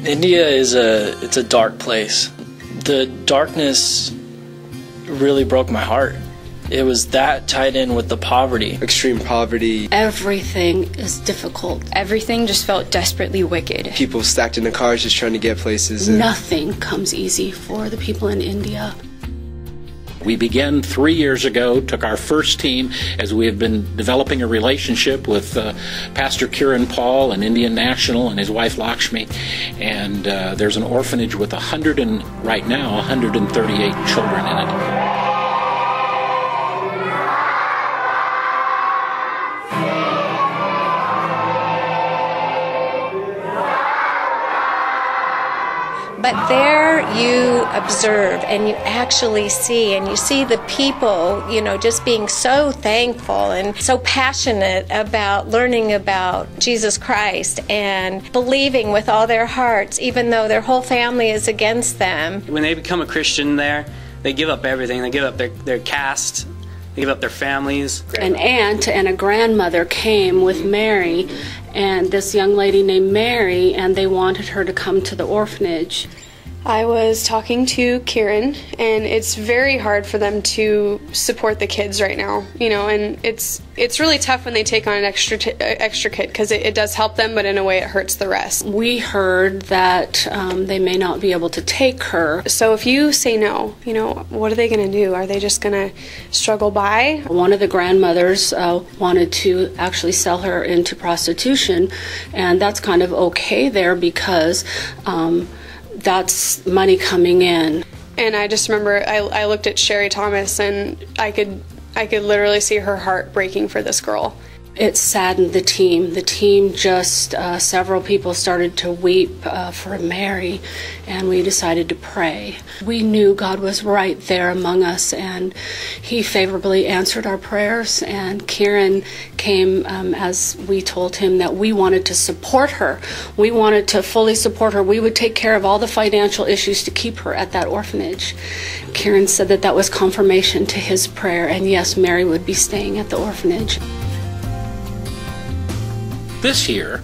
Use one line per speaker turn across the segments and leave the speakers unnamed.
India is it's a dark place. The darkness really broke my heart. It was that tied in with the poverty.
Extreme poverty.
Everything is difficult.
Everything just felt desperately wicked.
People stacked in the cars just trying to get places.
Nothing comes easy for the people in India.
We began 3 years ago, took our first team as we have been developing a relationship with Pastor Kiran Paul and Indian National and his wife Lakshmi. And there's an orphanage with right now 138 children in it.
But there you observe and you actually see, and you see the people, just being so thankful and so passionate about learning about Jesus Christ and believing with all their hearts, even though their whole family is against them.
When they become a Christian there, they give up everything. They give up their caste. They give up their families.
An aunt and a grandmother came with Mary and this young lady named Mary, and they wanted her to come to the orphanage.
I was talking to Kieran, and it's very hard for them to support the kids right now, and it's really tough when they take on an extra kid, because it does help them, but in a way it hurts the rest.
We heard that they may not be able to take her.
So if you say no, what are they going to do? Are they just going to struggle by?
One of the grandmothers wanted to actually sell her into prostitution, and that's kind of okay there because that's money coming in.
And I just remember I looked at Sherry Thomas, and I could literally see her heart breaking for this girl.
It saddened the team. The team just, several people started to weep for Mary, and we decided to pray. We knew God was right there among us, and He favorably answered our prayers, and Kieran came as we told him that we wanted to support her. We wanted to fully support her. We would take care of all the financial issues to keep her at that orphanage. Kieran said that was confirmation to his prayer, and yes, Mary would be staying at the orphanage.
This year,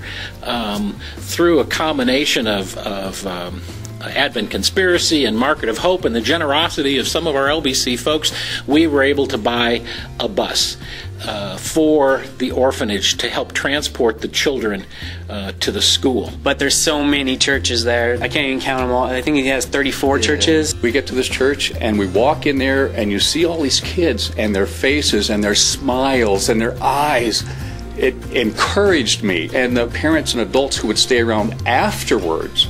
through a combination of Advent Conspiracy and Market of Hope and the generosity of some of our LBC folks, we were able to buy a bus for the orphanage to help transport the children to the school.
But there's so many churches there. I can't even count them all. I think he has 34 churches.
We get to this church and we walk in there and you see all these kids and their faces and their smiles and their eyes. It encouraged me, and the parents and adults who would stay around afterwards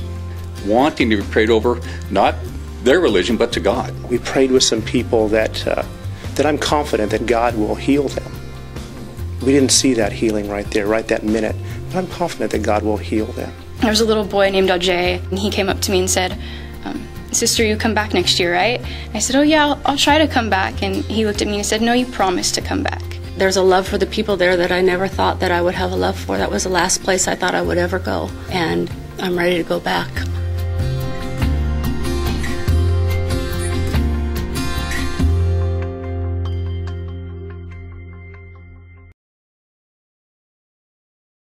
wanting to be prayed over, not their religion, but to God.
We prayed with some people that I'm confident that God will heal them. We didn't see that healing right there, right that minute, but I'm confident that God will heal them.
There was a little boy named Ajay, and he came up to me and said, "Sister, you come back next year, right?" I said, "Oh yeah, I'll try to come back." And he looked at me and said, "No, you promised to come back."
There's a love for the people there that I never thought that I would have a love for. That was the last place I thought I would ever go, and I'm ready to go back.